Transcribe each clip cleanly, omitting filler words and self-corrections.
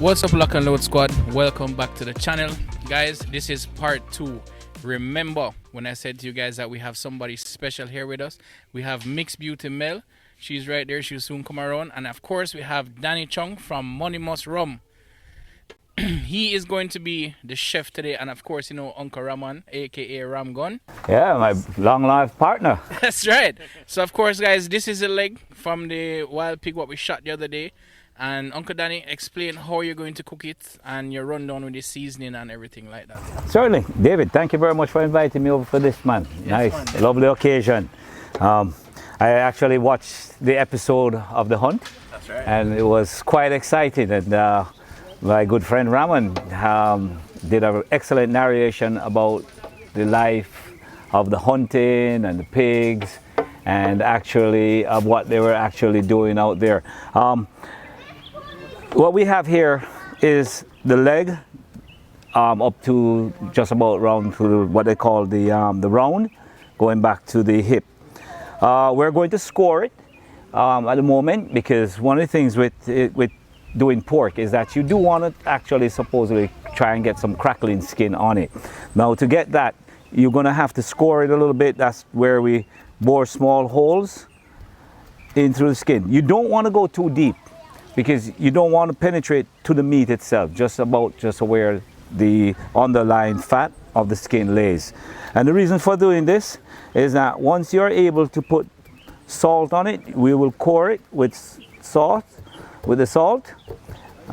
What's up, Lock and Load Squad? Welcome back to the channel. Guys, this is part 2. Remember when I said to you guys that we have somebody special here with us? We have Mixbeauty Mel. She's right there. She'll soon come around. And of course, we have Danny Chung from Money Must Rum. He is going to be the chef today. And of course, you know, Uncle Raman, aka Ram Gun. Yeah, my long life partner. That's right. So of course, guys, this is a leg from the wild pig what we shot the other day. And Uncle Danny, explain how you're going to cook it and your rundown with the seasoning and everything like that. Certainly. David, thank you very much for inviting me over for this, man. Yes, nice, man. lovely occasion. I actually watched the episode of The Hunt. That's right. And it was quite exciting. And my good friend Raman did an excellent narration about the life of the hunting and the pigs and actually of what they were actually doing out there. What we have here is the leg up to just about round to what they call the round, going back to the hip. We're going to score it at the moment because one of the things with doing pork is that you do want to actually supposedly try and get some crackling skin on it. Now to get that, you're going to have to score it a little bit. That's where we bore small holes in through the skin. You don't want to go too deep, because you don't want to penetrate to the meat itself, just where the underlying fat of the skin lays. And the reason for doing this is that once you're able to put salt on it, we will core it with the salt.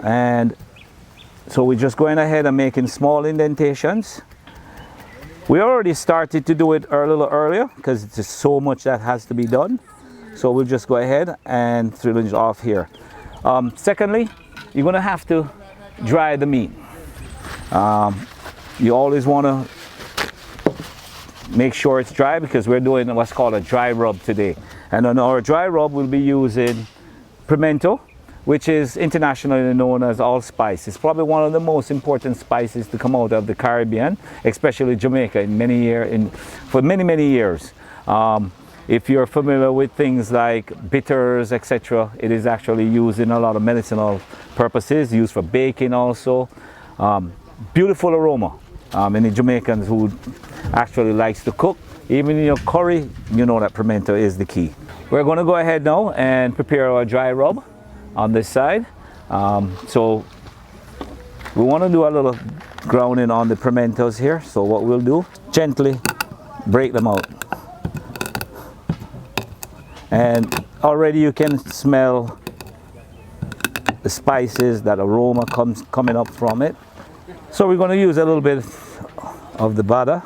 And so we're just going ahead and making small indentations. We already started to do it a little earlier because there's so much that has to be done. So we'll just go ahead and syringe off here. Secondly, you're going to have to dry the meat. You always want to make sure it's dry because we're doing what's called a dry rub today. And on our dry rub, we'll be using PIMENTO, which is internationally known as allspice. It's probably one of the most important spices to come out of the Caribbean, especially Jamaica, for many years. If you're familiar with things like bitters, etc., it is actually used in a lot of medicinal purposes, used for baking also. Beautiful aroma. Any Jamaicans who actually likes to cook, even in your curry, you know that PIMENTO is the key. We're going to go ahead now and prepare our dry rub on this side. So we want to do a little grounding on the pimentos here. So what we'll do, gently break them out. And already you can smell the spices, that aroma coming up from it. So we're going to use a little bit of the BADIA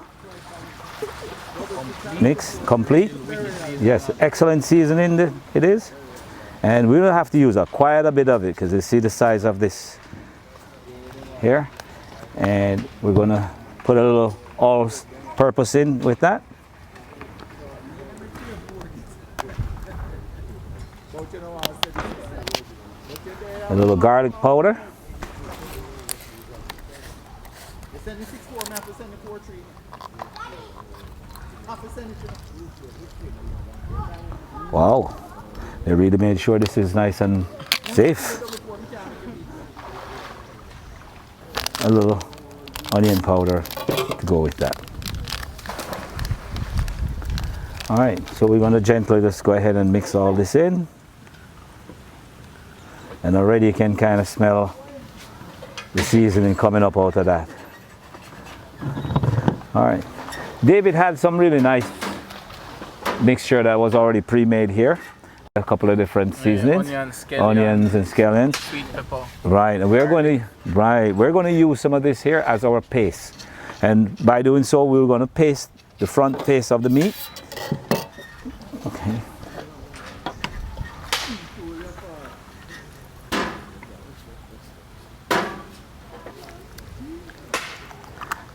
mix, complete. Yes, excellent seasoning it is. And we will have to use quite a bit of it because you see the size of this here. And we're going to put a little all-purpose in with that. A little garlic powder. Wow, they really made sure this is nice and safe. A little onion powder to go with that. All right, so we're going to gently just go ahead and mix all this in. And already you can kind of smell the seasoning coming up out of that. All right. David had some really nice mixture that was already pre-made here. A couple of different seasonings. Onions and scallions. Sweet pepper. Right. And we're going to use some of this here as our paste. And by doing so, we're going to paste the front face of the meat. Okay.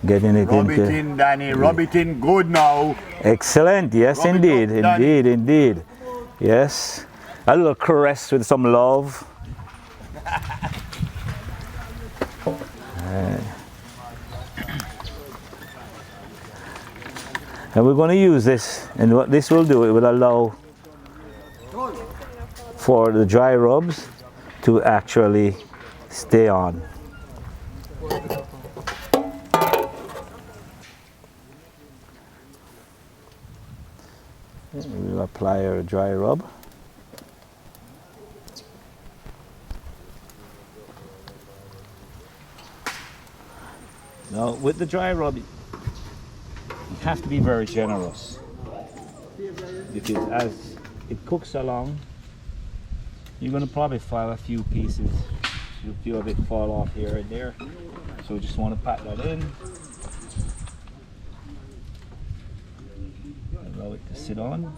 Getting it Rub it in, Danny. Rub it in good now. Excellent. Yes, Rub it indeed. up, Danny. Indeed. Yes. A little caress with some love. And we're going to use this, and what this will do, it will allow for the dry rubs to actually stay on. We'll apply our dry rub. Now with the dry rub, you have to be very generous, because as it cooks along, you're going to probably file a few pieces. A few of it fall off here and there, so we just want to pat that in. Allow it to sit on.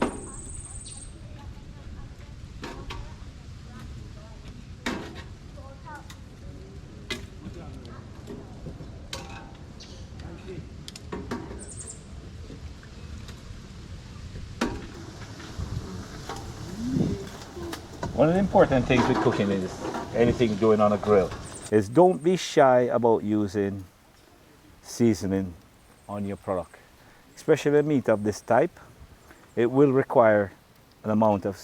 One of the important things with cooking is anything doing on a grill is don't be shy about using seasoning on your product, especially meat of this type. It will require an amount of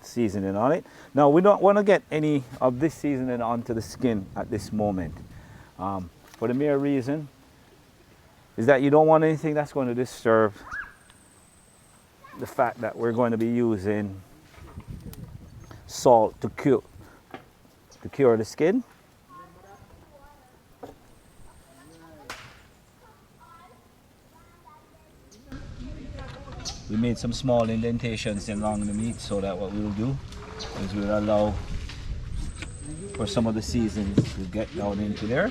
seasoning on it. Now we don't want to get any of this seasoning onto the skin at this moment, for the mere reason is that you don't want anything that's going to disturb the fact that we're going to be using salt to cure the skin. We made some small indentations along the meat, so that what we'll do is we'll allow for some of the seasons to get down into there.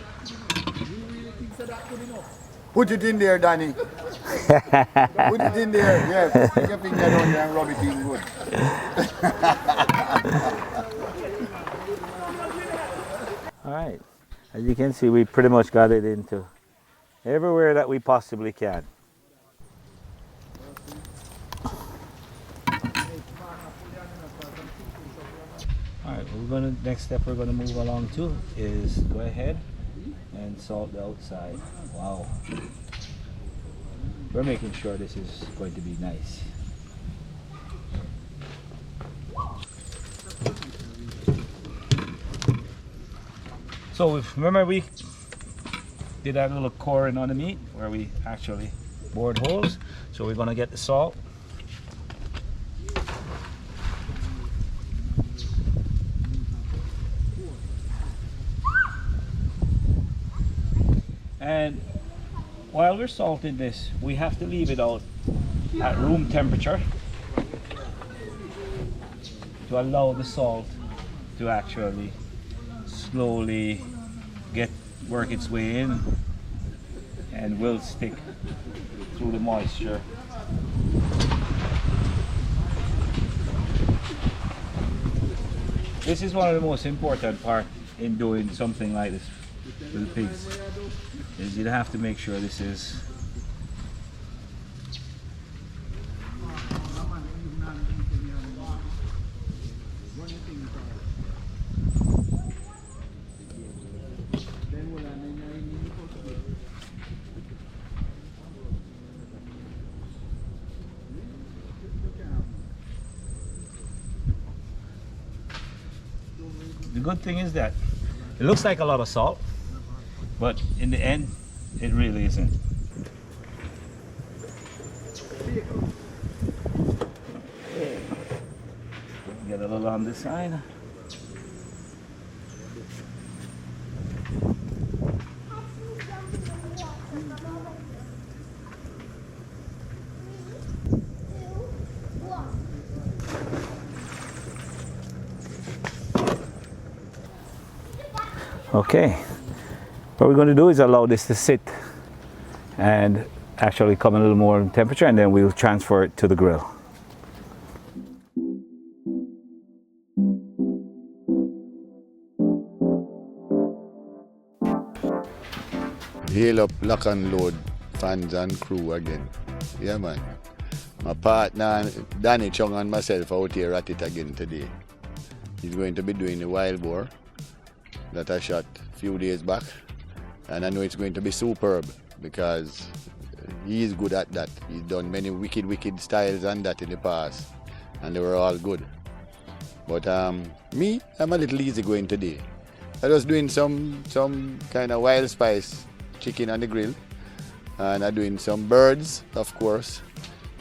Put it in there, Danny. Put it in there. Yes. Put your finger down there and rub it in good. All right. As you can see, we pretty much got it into everywhere that we possibly can. All right. Next step we're going to move along to is go ahead and salt the outside. Wow. We're making sure this is going to be nice. So remember we did that little coring on the meat where we actually bored holes. So we're going to get the salt. And while we're salting this, we have to leave it out at room temperature to allow the salt to actually slowly work its way in and will stick through the moisture. This is one of the most important parts in doing something like this with the pigs, is you have to make sure this is the good thing is that it looks like a lot of salt, but in the end, it really isn't. Get a little on this side. Okay, what we're going to do is allow this to sit and actually come a little more in temperature, and then we'll transfer it to the grill. Hail up, lock and load, fans and crew again. Yeah, man. My partner, Danny Chung, and myself out here at it again today. He's going to be doing the wild boar that I shot a few days back, and I know it's going to be superb because he is good at that. He's done many wicked styles and that in the past, and they were all good. But me, I'm a little easy going today. I was doing some kind of wild spice chicken on the grill, and I'm doing some birds, of course,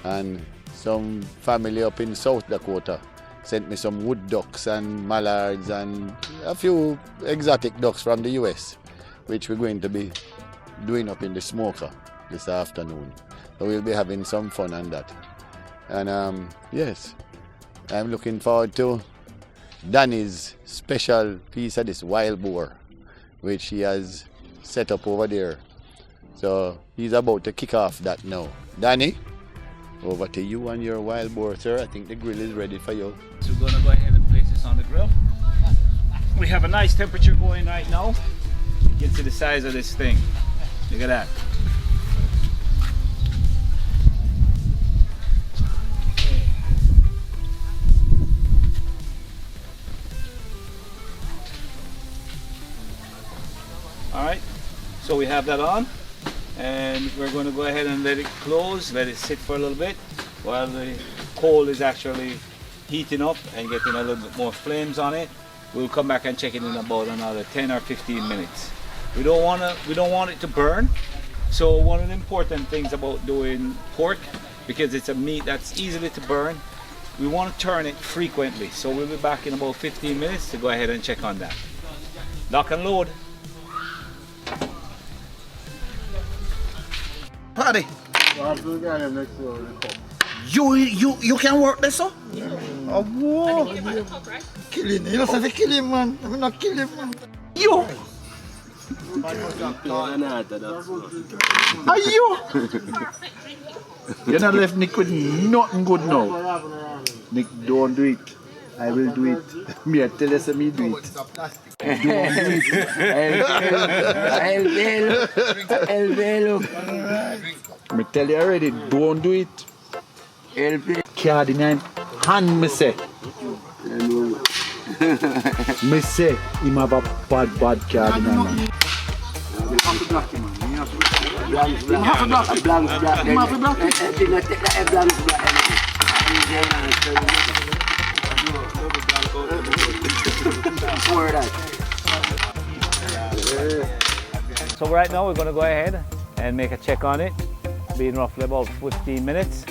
and some family up in South Dakota sent me some wood ducks and mallards and a few exotic ducks from the US, which we're going to be doing up in the smoker this afternoon. So we'll be having some fun on that. And yes, I'm looking forward to Danny's special piece of this wild boar, which he has set up over there. So he's about to kick off that now. Danny, over to you and your wild boar, sir. I think the grill is ready for you. So we're gonna go ahead and place this on the grill. We have a nice temperature going right now. You can see the size of this thing. Look at that. Alright, so we have that on, and we're going to go ahead and let it close, let it sit for a little bit while the coal is actually heating up and getting a little bit more flames on it. We'll come back and check it in about another 10 or 15 minutes. We don't want it to burn. So one of the important things about doing pork, because it's a meat that's easily to burn, we want to turn it frequently. So we'll be back in about 15 minutes to go ahead and check on that. Lock and load. Paddy, you can work this up? Oh, whoa. Kill him. You don't have to kill him, man. I'm not kill him, man. You! Are you? You're not left Nick with nothing good now. Nick, don't do it. I will do it. Me, I tell you, me do it. Me tell you already, don't do it. Card in hand, hand me say. Me say, him have a bad card in hand. You have to block him, man. You have to block him. You have to block him. You have to block him. So right now we're going to go ahead and make a check on it, being roughly about 15 minutes.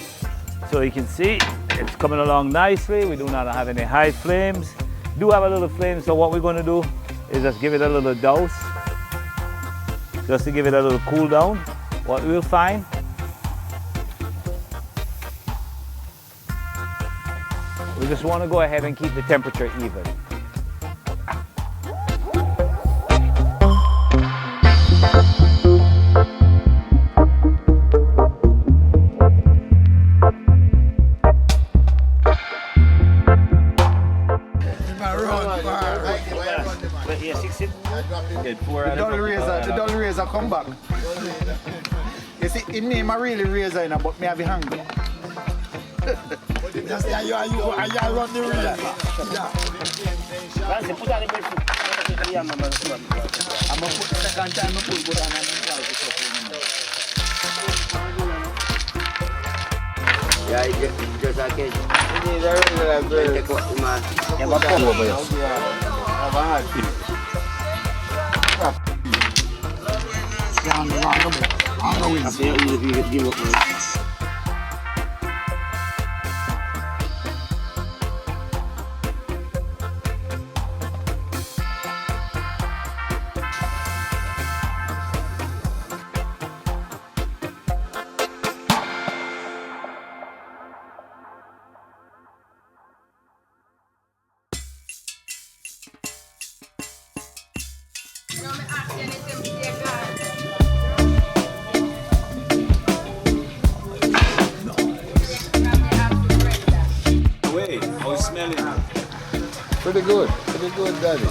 So you can see it's coming along nicely. We do not have any high flames. Do have a little flame, so what we're going to do is just give it a little douse, just to give it a little cool down. What we'll find, we just want to go ahead and keep the temperature even. The dull razor come back. You see, in name I really razor, but me have a hungry. Just you run the razor. I'm going to put the second time I put it on. Yeah, just a case. You need a regular bird. Take what the man. You have a pull over here. Have a hard piece. Yeah, I'm the wrong. I say if you could give up me. Pretty good, Daddy.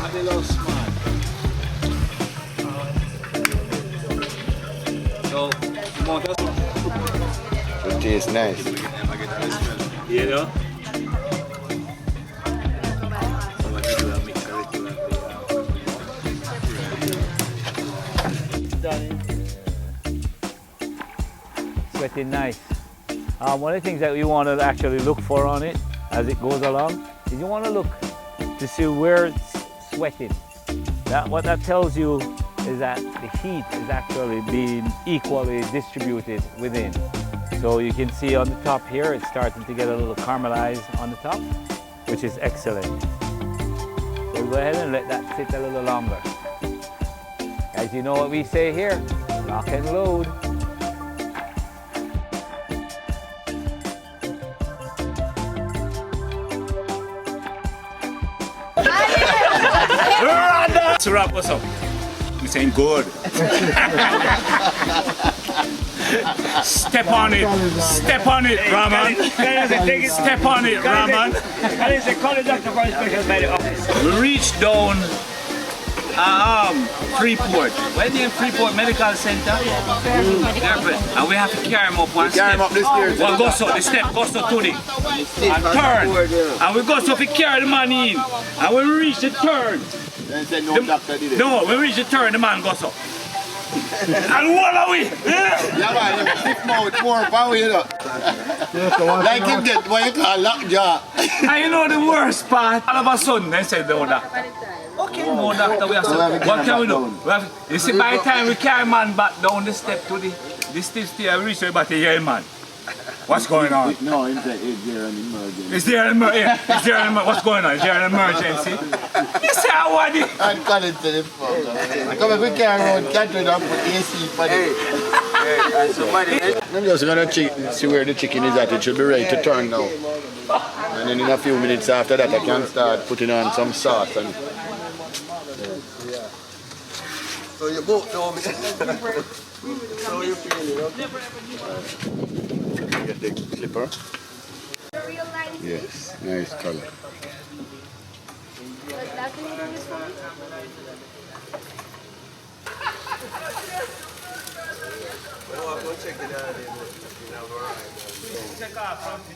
So, It tastes nice. you know? Sweating nice. One of the things that you want to actually look for on it as it goes along is you want to look to see where it's sweating. What that tells you is that the heat is actually being equally distributed within. So you can see on the top here, it's starting to get a little caramelized on the top, which is excellent. So go ahead and let that sit a little longer. As you know what we say here, lock and load. So Rob, what's up? We're saying good. Step on it, Raman. Step on it, Raman. We reached down Freeport. Where the Freeport Medical Center? And we have to carry him up one step. Carry him up the stairs. One goes up, the step goes up to the and turn. And we go so we carry the man in. And when we reach the turn, no, when we reach the turn, the man goes up. And what are we? Yeah, man, stiff mouth, more power, you know. Like him get what you call lockjaw. And you know the worst part? All of a sudden, they said, no, doctor. Okay, no, doctor, we have to, what can we do? You see, by the time we carry man back down the step to the stiff stair, we reach about a year, man. What's going on? No, is there an emergency? Is there an emergency? What's going on? Is there an emergency? You say I want it. I'm calling to the phone. Come on, we carry around, can't do that, put AC for it. I'm just going to see where the chicken is at. It should be ready to turn now. And then in a few minutes after that, I can start putting on some sauce. And So you both know me. So you feeling, okay? get the clipper. Yes, nice color.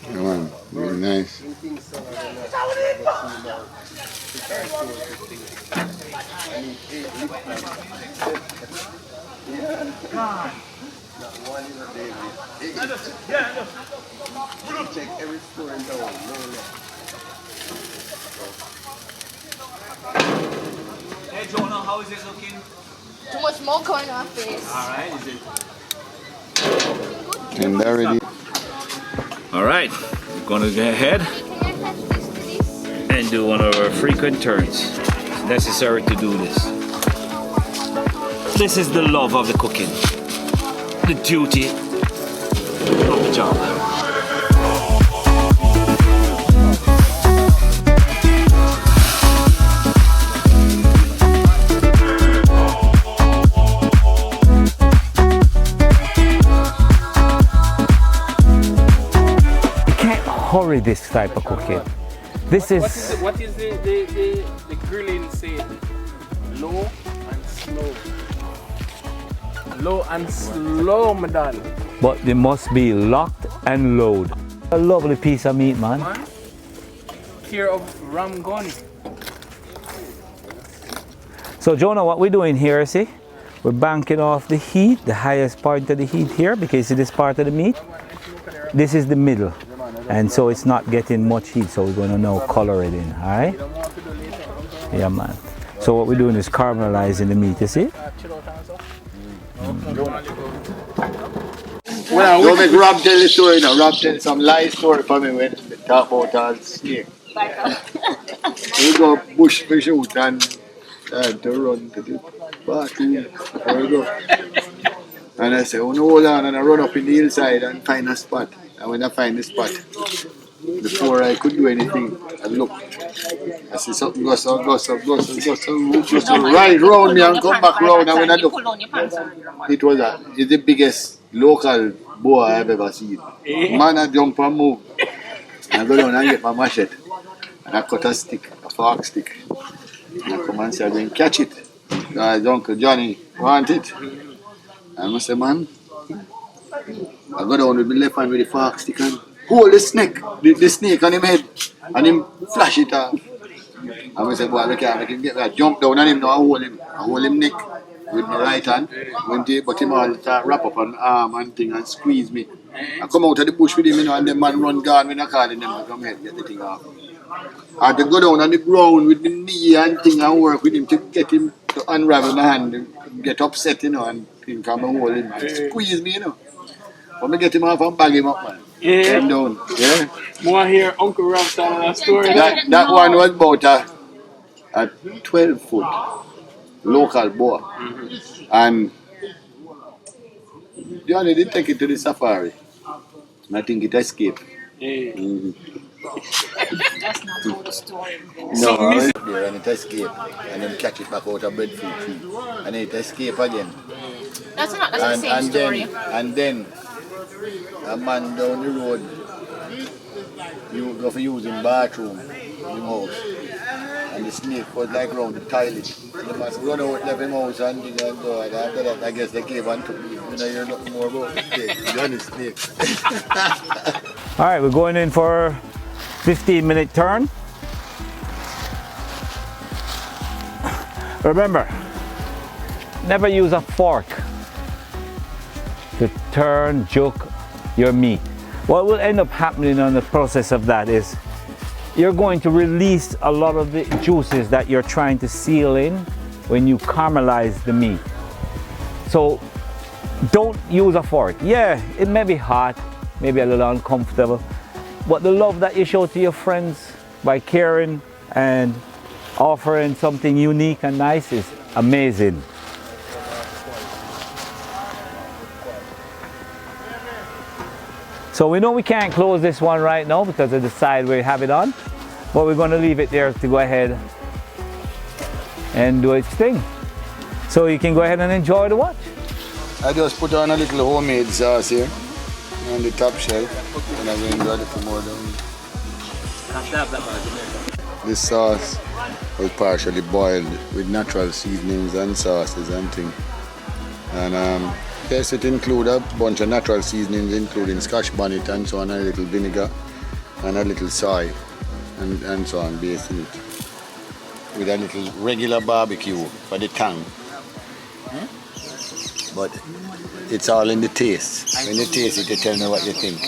Come on, very nice. Check every store in town. Hey Jonah, how is it looking? Too much more going on face. Alright, is it? And already. Alright, we're gonna go ahead and do one of our frequent turns. It's necessary to do this. This is the love of the cooking. The duty of the job. Hurry this type of cooking. This is What is the grilling saying? Low and slow. Low and slow, madam. but they must be locked and loaded. A lovely piece of meat, man. Care of ram gun. So Jonah, what we're doing here, see? We're banking off the heat, the highest point of the heat here, because see this part of the meat? This is the middle. And so it's not getting much heat, so we're going to now color it in, all right? Yeah, man. So what we're doing is caramelizing the meat, you see? Well, don't make Rob tell the story now. Rob tell some lie story for me when they talk about all snake. We go bush fish shoot and to run to the bathroom before we go. And I say, oh no, hold on, and I run up in the hillside and find a spot. And when I find the spot, before I could do anything, I look. I see something goes right round me and come back round. And when I look, it's the biggest local boa I've ever seen. Man, I jump and move. I go down and get my machete. And I cut a stick, a fork stick. And I come and say, I'm going to catch it. Uncle Johnny want it. And I say, man, I go down with my left hand with the fork stick and hold the snake, the snake on him head, and him flash it off. And I say, boy, I can't make him get that. Jump down on him now, I hold him neck with my right hand. But him all start wrap up on arm and thing and squeeze me. I come out of the bush with him, you know, and the man run gone when I call him, I come here get the thing off. I had to go down on the ground with the knee and thing and work with him to get him to unravel my hand and get upset, you know, and think I'm a hold him. Squeeze me, you know. But me get him off and bag him up, man. Yeah. Him down. Yeah. More hear Uncle Rob telling that story. That one was about a 12-foot local boar. And Johnny did take it to the safari. And I think it escaped. That's not the story. No, I went there and it escaped. And then catch it back out of breadfruit tree. And then it escaped again. That's the same story. And then a man down the road, you go for using bathroom in the house. And the snake was like round the toilet. The man run out, left him house and things and go. And after that, I guess they came and took me. You know, you're nothing more about the snake. Johnny snake. All right, we're going in for a 15-minute turn. Remember, never use a fork to turn, juke your meat. What will end up happening on the process of that is you're going to release a lot of the juices that you're trying to seal in when you caramelize the meat. So don't use a fork. Yeah, it may be hot, maybe a little uncomfortable, but the love that you show to your friends by caring and offering something unique and nice is amazing. So we know we can't close this one right now because of the side we have it on, but we're going to leave it there to go ahead and do its thing. So you can go ahead and enjoy the watch. I just put on a little homemade sauce here on the top shelf, and I will enjoy a little more down here. This sauce was partially boiled with natural seasonings and sauces and things. And yes, it includes a bunch of natural seasonings, including scotch bonnet and so on, and a little vinegar and a little soy and so on, basing it with a little regular barbecue for the tang. But it's all in the taste. When you taste it, you tell me what you think.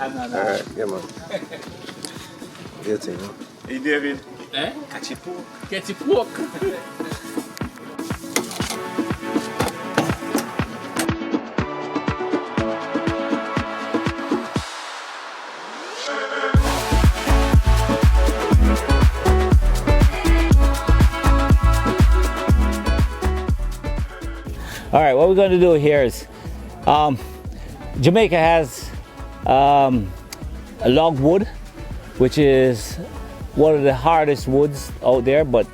Alright, yeah, man. Good thing, huh? Hey, David. Eh? Catch it pork. Get it pork. All right, what we're going to do here is Jamaica has a logwood, which is one of the hardest woods out there, but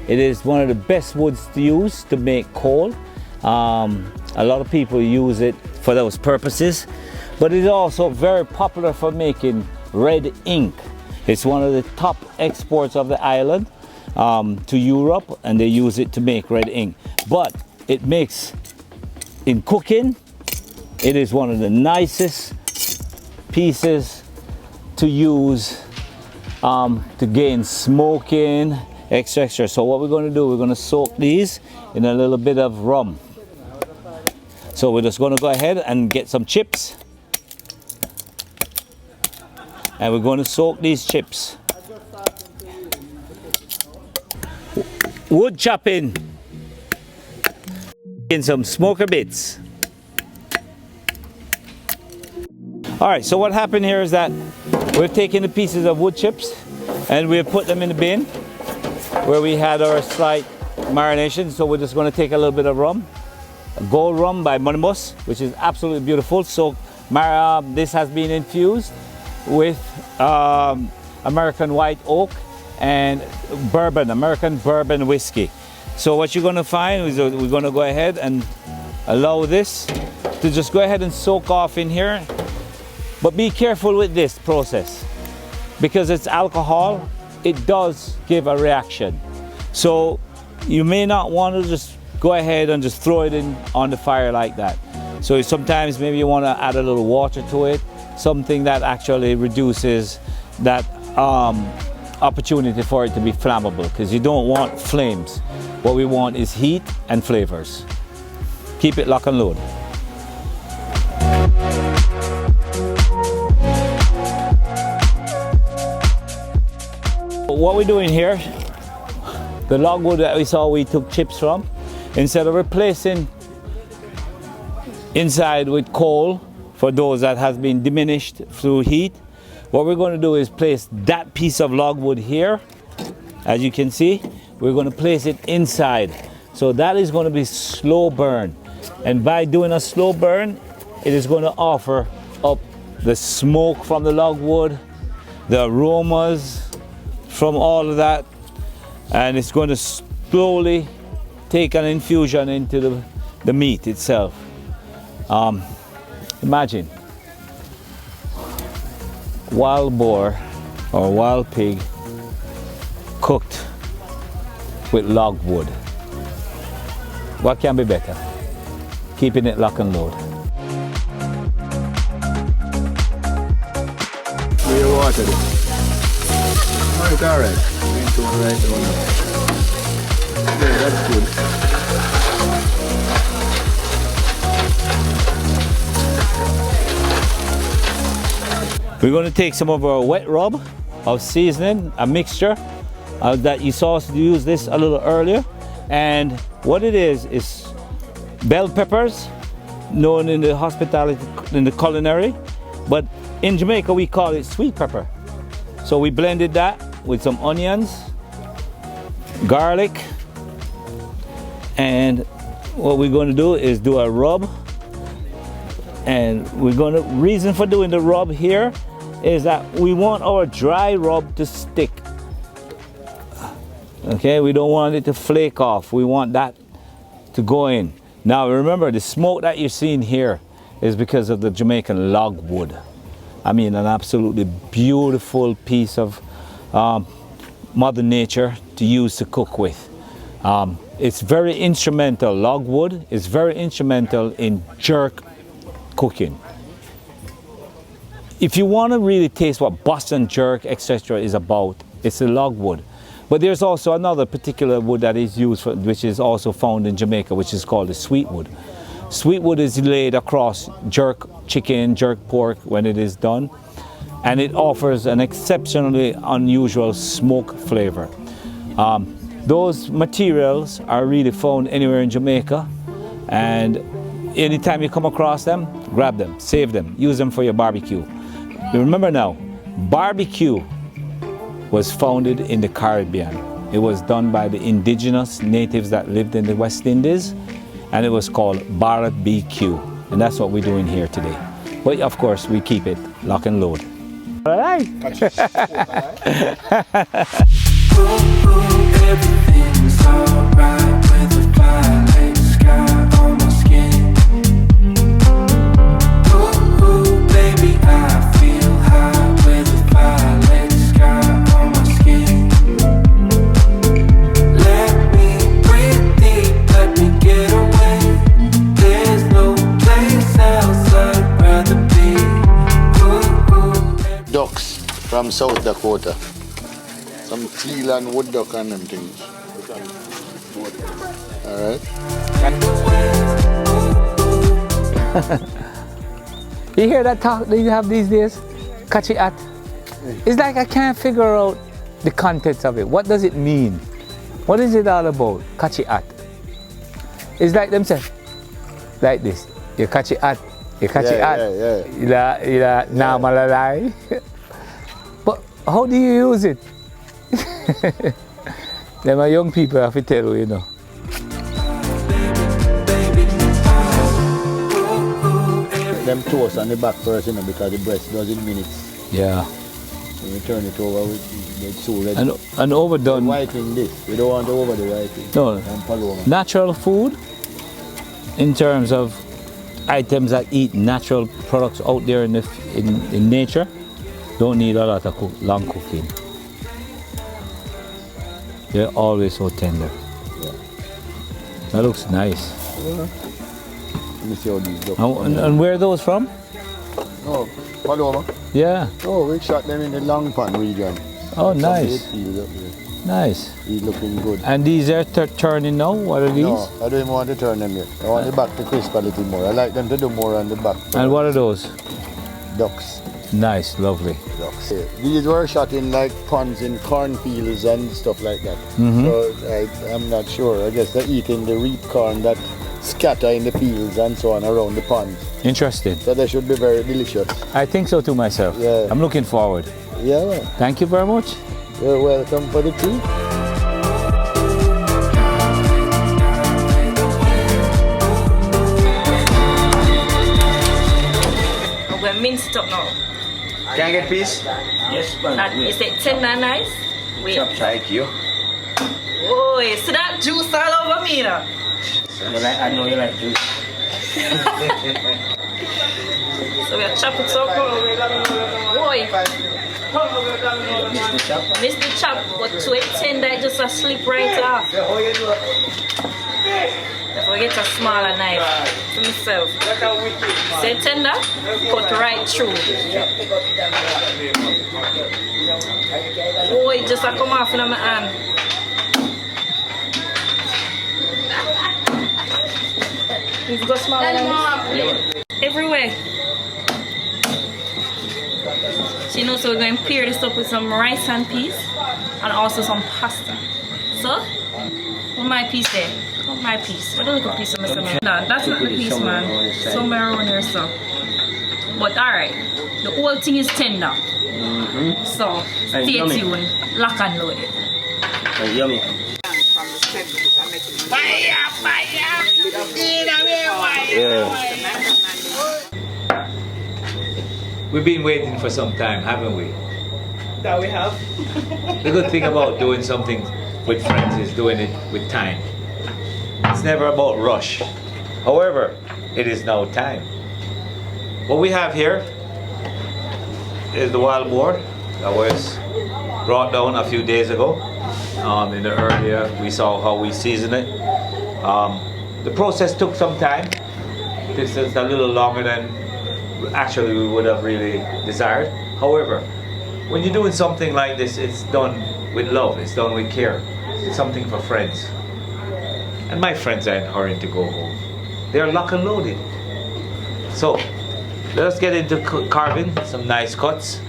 it is one of the best woods to use to make coal. A lot of people use it for those purposes, but it's also very popular for making red ink. It's one of the top exports of the island to Europe, and they use it to make red ink. But it makes, in cooking, it is one of the nicest pieces to use to gain smoking, etc. So what we're going to do, we're going to soak these in a little bit of rum. So we're just going to go ahead and get some chips, and we're going to soak these chips. Wood chopping in some smoker bits. All right, so what happened here is that we've taken the pieces of wood chips and we've put them in the bin where we had our slight marination. So we're just going to take a little bit of rum, Gold Rum by Monimus, which is absolutely beautiful. So this has been infused with American white oak and bourbon, American bourbon whiskey. So what you're going to find is we're going to go ahead and allow this to just go ahead and soak off in here. But be careful with this process because it's alcohol. It does give a reaction. So you may not want to just go ahead and just throw it in on the fire like that. So sometimes maybe you want to add a little water to it, something that actually reduces that opportunity for it to be flammable, because you don't want flames. What we want is heat and flavors. Keep it lock and load. what we're doing here, the logwood that we saw we took chips from, instead of replacing inside with coal for those that has been diminished through heat, what we're going to do is place that piece of logwood here. As you can see, we're going to place it inside. So that is going to be slow burn. And by doing a slow burn, it is going to offer up the smoke from the logwood, the aromas from all of that, and it's going to slowly take an infusion into the meat itself. Imagine wild boar or wild pig cooked with logwood. What can be better? Keeping it lock and load. Where you water it? Alright, alright. Into the right one. Yeah, that's good. We're going to take some of our wet rub of seasoning, a mixture that you saw us use this a little earlier. And what it is bell peppers, known in the hospitality, in the culinary, but in Jamaica we call it sweet pepper. So we blended that with some onions, garlic, and what we're going to do is do a rub. And reason for doing the rub here is that we want our dry rub to stick. Okay, we don't want it to flake off. We want that to go in. Now remember, the smoke that you're seeing here is because of the Jamaican logwood. I mean, an absolutely beautiful piece of Mother Nature to use to cook with. It's very instrumental. Logwood is very instrumental in jerk cooking. If you want to really taste what Boston jerk, etc. is about, it's the logwood. But there's also another particular wood that is used for, which is also found in Jamaica, which is called the sweetwood. Sweetwood is laid across jerk chicken, jerk pork when it is done, and it offers an exceptionally unusual smoke flavor. Those materials are really found anywhere in Jamaica, and anytime you come across them, grab them, save them, use them for your barbecue. Remember now, barbecue was founded in the Caribbean. It was done by the indigenous natives that lived in the West Indies, and it was called barbecue, and that's what we're doing here today. But of course, we keep it lock and load. All right. Everything's alright with the violet sky on my skin. Ooh, baby, I feel high with the violet sky on my skin. Let me breathe deep, let me get away. There's no place else I'd rather be. Ducks from South Dakota. Some teal and wood duck and them things. Alright. You hear that talk that you have these days? Kachi at. It's like I can't figure out the contents of it. What does it mean? What is it all about? Kachi at. It's like them say, like this. You catch it at. You catch it at. Ila na malalay. But how do you use it? Them are young people have to tell you, you know. Them toast on the back first, you know, because the breast does in minutes. Yeah. When you turn it over, it's so ready. And overdone. Whiting this. We don't want to over the whiting. No. Natural food, in terms of items that eat natural products out there in nature, don't need a lot of long cooking. They're always so tender. Yeah. That looks nice. Let me see how these look. And where are those from? Oh, Paloma. Yeah. Oh, we shot them in the Long Pond region. Oh, nice. Nice. He's looking good. And these are turning now? What are these? No, I don't even want to turn them yet. I want the back to crisp a little more. I like them to do more on the back. And what are those? Ducks. Nice, lovely. These were shot in like ponds in cornfields and stuff like that. So I'm not sure. I guess they're eating the reap corn that scatter in the fields and so on around the ponds. Interesting. So they should be very delicious. I think so too myself. Yeah. I'm looking forward. Yeah, well, Thank you very much. you're welcome for the treat. We're minced up now. Can I get piece? Yes, man. And is it tender nice? Wait. Thank you. Oh, see that juice all over me now? I know you like juice. So we're chopping so cool. Boy. Miss the chop, but to it tender, it just a slip right off. If I get a smaller knife for myself. Say tender, cut right through. Oh, it just a come off in my hand. You've got smaller knives? Everywhere. So you know, so we're going to pair this up with some rice and peas and also some pasta. So, what my piece there? What my piece? What a little piece of myself. No, that's not the piece, man. Somewhere around here, so. But alright, the whole thing is tender. So, stay tuned. Lock and load it. Yummy. We've been waiting for some time, haven't we? That we have. The good thing about doing something with friends is doing it with time. It's never about rush. However, it is now time. What we have here is the wild boar that was brought down a few days ago. In the earlier, we saw how we season it. The process took some time. This is a little longer than actually we would have really desired. However, when you're doing something like this, it's done with love, it's done with care. It's something for friends. And my friends aren't hurrying to go home. They're lock and loaded. So, let us get into carving some nice cuts.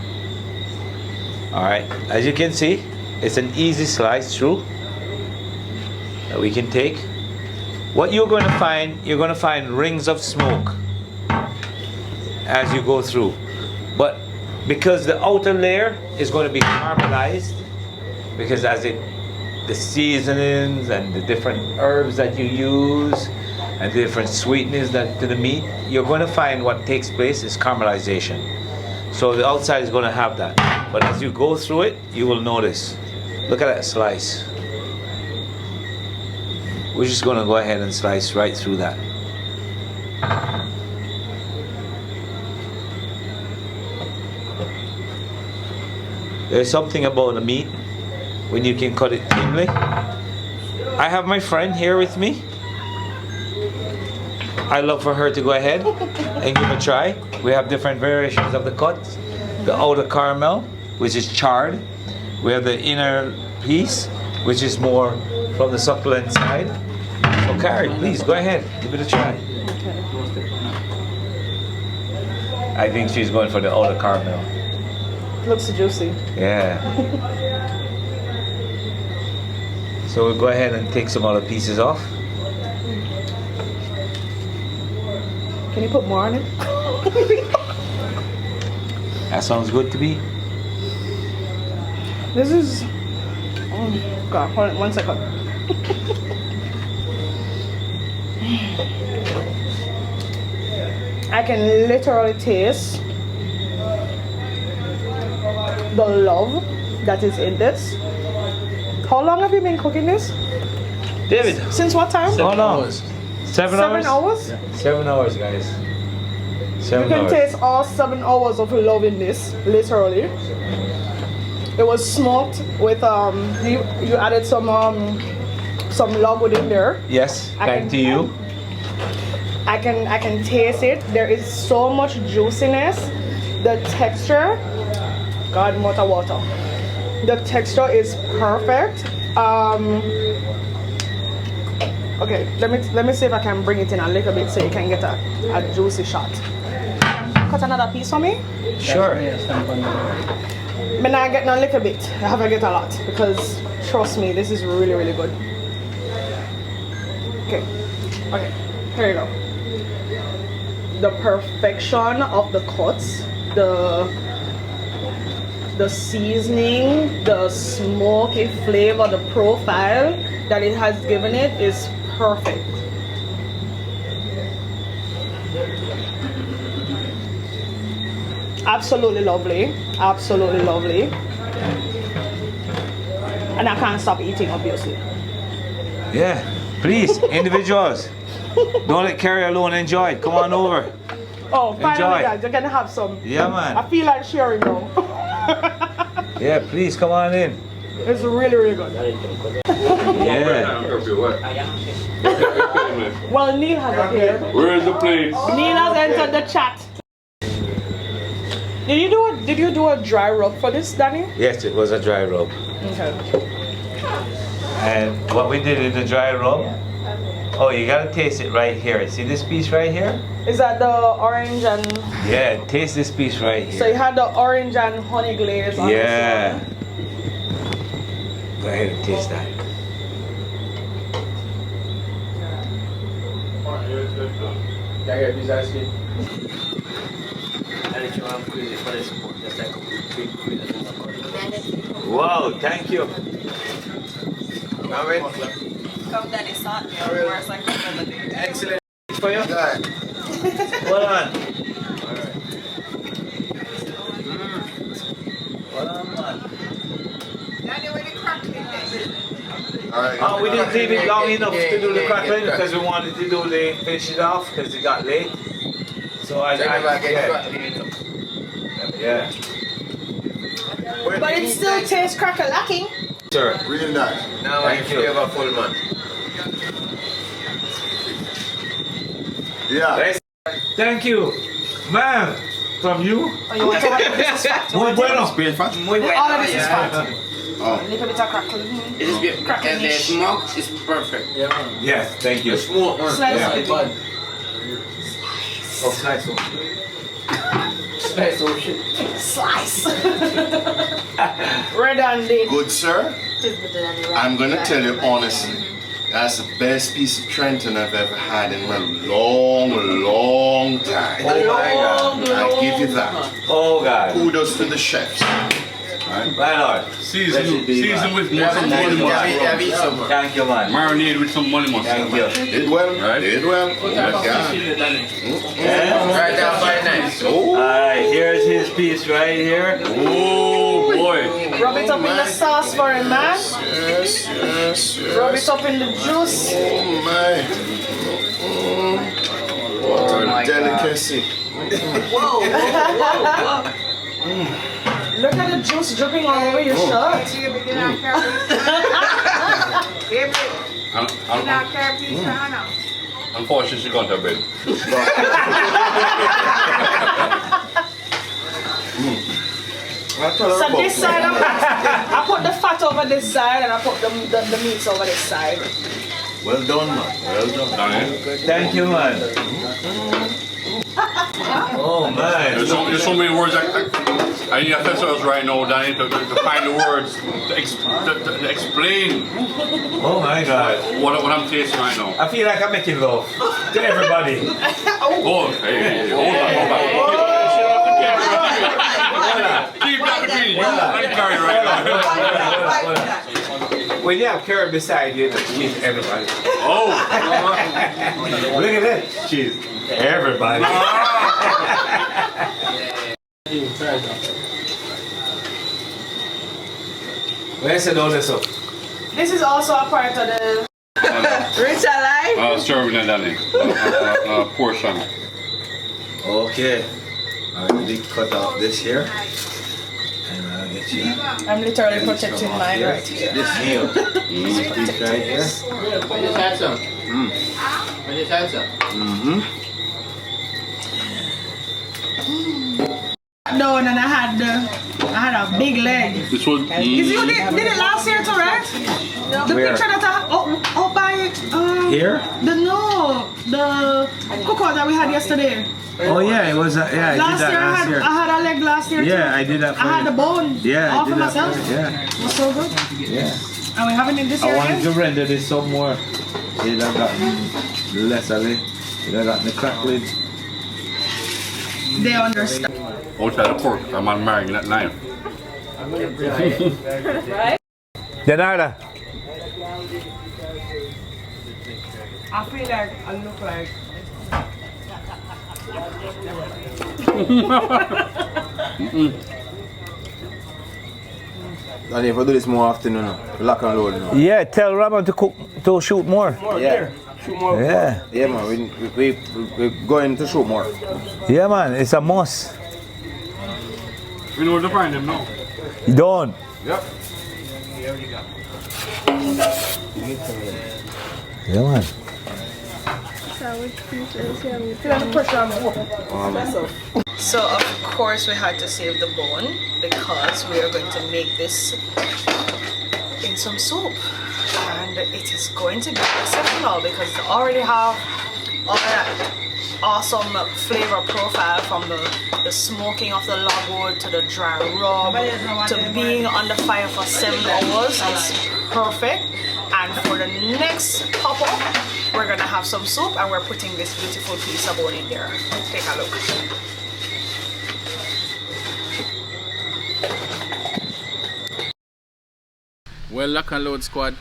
Alright, as you can see, it's an easy slice through that we can take. What you're going to find rings of smoke as you go through. But because the outer layer is going to be caramelized, because the seasonings and the different herbs that you use and the different sweetness to the meat, you're going to find what takes place is caramelization. So the outside is going to have that. But as you go through it, you will notice. Look at that slice. We're just going to go ahead and slice right through that. There's something about the meat when you can cut it thinly. I have my friend here with me. I love for her to go ahead and give a try. We have different variations of the cuts. The outer caramel, which is charred. We have the inner piece, which is more from the succulent side. So Carrie, please go ahead, give it a try. I think she's going for the outer caramel. Looks juicy. Yeah. So we'll go ahead and take some other pieces off. Can you put more on it? That sounds good to me. This is. Oh God! Hold on 1 second. I can literally taste the love that is in this. How long have you been cooking this? David. Since what time? Hold on. 7 hours? 7 hours? Yeah. 7 hours, guys. You 7 can hours. taste all 7 hours of love in this, literally. It was smoked with you added some log within there. Yes, thank to you. I can taste it. There is so much juiciness. The texture, God, water. The texture is perfect. Okay, let me see if I can bring it in a little bit so you can get a juicy shot. cut another piece for me? Sure. But now I get a little bit. I have to get a lot because trust me, this is really, really good. Okay. Okay. Here you go. The perfection of the cuts, the seasoning, the smoky flavor, the profile that it has given it is perfect. Absolutely lovely. Absolutely lovely. And I can't stop eating, obviously. Yeah. Please, individuals. Don't let Carrie alone. Enjoy it. Come on over. Oh, finally, Enjoy. guys, you're gonna have some. Yeah, man. I feel like sharing now. Yeah, please come on in. It's really, really good. Yeah. Well, Neil has appeared. Where is the plate? Neil has entered the chat. Did you do a dry rub for this, Danny? Yes, it was a dry rub. Okay. And what we did in the dry rub, oh, you gotta taste it right here. See this piece right here? Is that the orange and... Yeah, taste this piece right here. So you had the orange and honey glaze on Yeah. Go ahead and taste that. Wow, thank you. Come Danny, start me worse like another day. Excellent. For you? Well on. Well on, man. Oh, we didn't leave it long enough to do the crackling because we wanted to do the finish it off because it got late. So yeah. But it still tastes crack-a-lacking. Sir. Real nice. Now I feel full man. Yeah. Thank you, ma'am. From you? Oh, you want to have this is fat? Muy bueno. All of this is fat. Oh. A little bit of crackle. It is good. And the smoke is perfect. Yes, thank you. The smoke one. Slice Yeah. it. Oh, slice one. Slice of shit. Slice. Red and the... Good sir, I'm gonna tell you honestly, that's the best piece of Trenton I've ever had in a long time. Oh my God. I give you that. Oh God. Kudos to the chefs. My Lord. Season with more some Thank money you. must. Thank you, man. Marinade with some money must. Thank you. Did well, Right. did well. Oh my God. Right down by nice. Alright, here's his piece right here. Oh boy. Rub it up in the sauce for him, man. Yes, yes, yes. Rub it up in the juice. Oh my. What a delicacy. Look at the juice dripping all over your shirt. Unfortunately, she got her bed. So this side, I put the fat over this side and I put the meats over this side. Well done, man. Well done. Thank you, man. Oh man. There's so many words I need a thesaurus right now, Danny, to find the words to explain Oh my God. what I'm tasting right now. I feel like I'm making love to everybody. Oh, hey, hold on. Keep that between you. I'm carrying right now. When you have Carrie beside you, she's everybody. Oh. Look at that. She's everybody. Where's the notice up? This is also a part of the... Rich alive? Serving it, Danny. Portion. Okay. I already cut off this here. And I'll get you. I'm literally protecting mine right here. This meal. Piece right here. I just had some. I just had some. No, and then I had a big leg. This was. Did it last year too, right? The Where? picture that I out by Here? The cookout that we had yesterday. Oh yeah, it was. Yeah, I did that last year. I had a leg last year. Yeah, too. I did that. For I had the bone. Yeah, all I did for that myself. For, yeah. It was so good. Yeah. And we having it this year I wanted again? to render this some more. It have gotten less of it. It have gotten the crackling. They understand. Outside the pork, I'm on marrying that knife. Right? Janarda. I feel like I look like. And if I do this more often, you know, lock and load, you know. Yeah, tell Raman to cook, to shoot more. Yeah. Shoot more. Yeah. Yeah, man. We're going to shoot more. Yeah, man. It's a must. We know where to find them now. You don't. Yep. Yeah, man. So of course we had to save the bone because we are going to make this in some soup, and it is going to be exceptional because it already have all that awesome flavor profile from the smoking of the logwood to the dry rub to being on the fire for 7 hours is perfect. And for the next pop-up, we're gonna have some soup and we're putting this beautiful piece of bone in there. Take a look. Well, Lock and Load squad,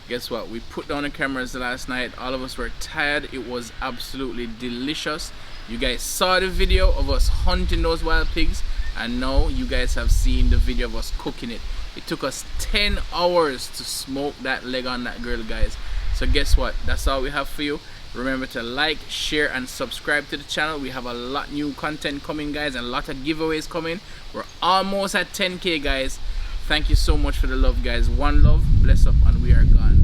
guess what? We put down the cameras last night. All of us were tired. It was absolutely delicious. You guys saw the video of us hunting those wild pigs, and now you guys have seen the video of us cooking it. It took us 10 hours to smoke that leg on that grill, guys. So guess what? That's all we have for you. Remember to like, share, and subscribe to the channel. We have a lot new content coming, guys, and a lot of giveaways coming. We're almost at 10K, guys. Thank you so much for the love, guys. One love, bless up, and we are gone.